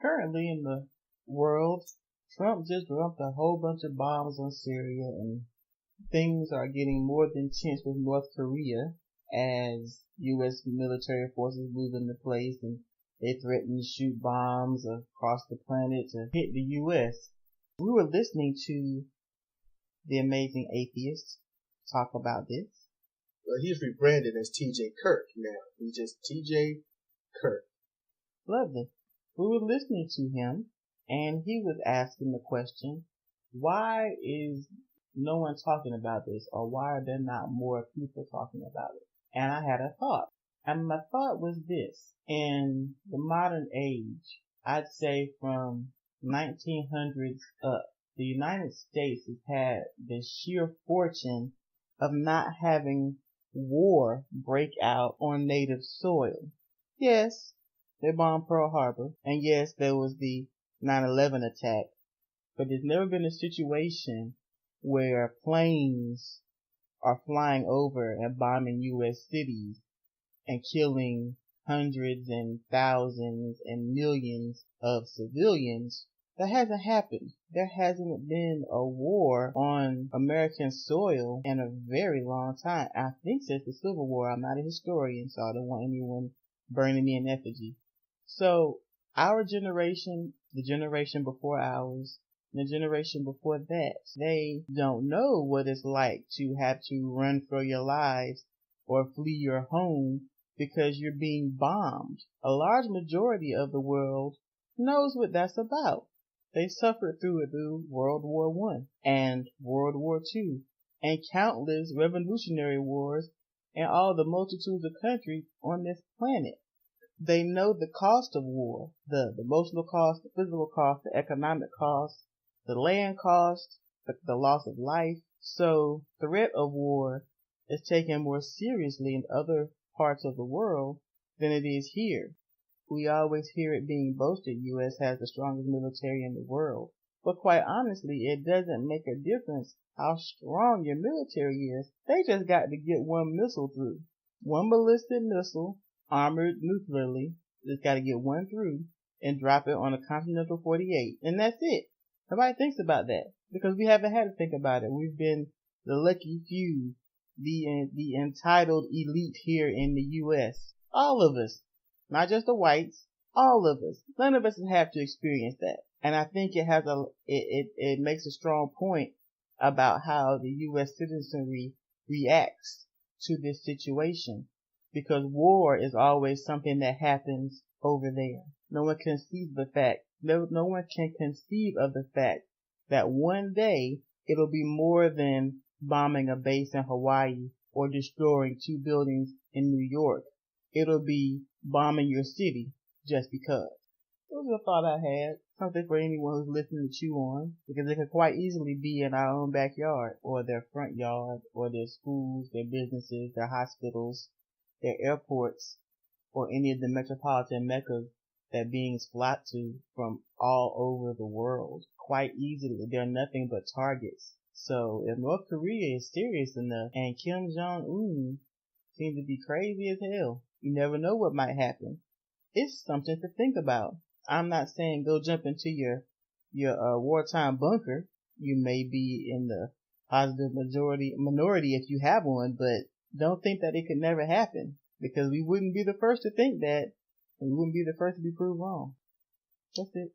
Currently in the world, Trump just dropped a whole bunch of bombs on Syria, and things are getting more than tense with North Korea as U.S. military forces move into place, and they threaten to shoot bombs across the planet to hit the U.S. We were listening to the amazing Atheist talk about this. Well, he's rebranded as TJ Kirk now. He's just TJ Kirk. Lovely. We were listening to him, and he was asking the question, why is no one talking about this, or why are there not more people talking about it? And I had a thought, and my thought was this: in the modern age, I'd say from 1900s up, the United States has had the sheer fortune of not having war break out on native soil. Yes, they bombed Pearl Harbor, and yes, there was the 9/11 attack, but there's never been a situation where planes are flying over and bombing U.S. cities and killing hundreds and thousands and millions of civilians. That hasn't happened. There hasn't been a war on American soil in a very long time. I think since the Civil War. I'm not a historian, so I don't want anyone burning me in effigy. So our generation, the generation before ours, the generation before that, they don't know what it's like to have to run for your lives or flee your home because you're being bombed. A large majority of the world knows what that's about. They suffered through it through World War I and World War II and countless revolutionary wars in all the multitudes of countries on this planet. They know the cost of war, the emotional cost, the physical cost, the economic cost, the land cost, the loss of life. So the threat of war is taken more seriously in other parts of the world than it is here. We always hear it being boasted U.S. has the strongest military in the world. But quite honestly, it doesn't make a difference how strong your military is. They just got to get one missile through. One ballistic missile, armored nuclearly, just got to get one through and drop it on a continental 48. And that's it. Nobody thinks about that because we haven't had to think about it. We've been the lucky few, the entitled elite here in the U.S. All of us. Not just the whites, all of us. None of us have to experience that. And I think it makes a strong point about how the U.S. citizenry reacts to this situation. Because war is always something that happens over there. No one can conceive the fact, no one can conceive of the fact that one day it'll be more than bombing a base in Hawaii or destroying 2 buildings in New York. It'll be bombing your city just because. It was a thought I had, something for anyone who's listening to chew on, because it could quite easily be in our own backyard, or their front yard, or their schools, their businesses, their hospitals, their airports, or any of the metropolitan meccas that beings flock to from all over the world. Quite easily, they're nothing but targets. So if North Korea is serious enough, and Kim Jong-un seems to be crazy as hell, you never know what might happen. It's something to think about. I'm not saying go jump into your wartime bunker. You may be in the positive minority if you have one, but don't think that it could never happen, because we wouldn't be the first to think that, and we wouldn't be the first to be proved wrong. That's it.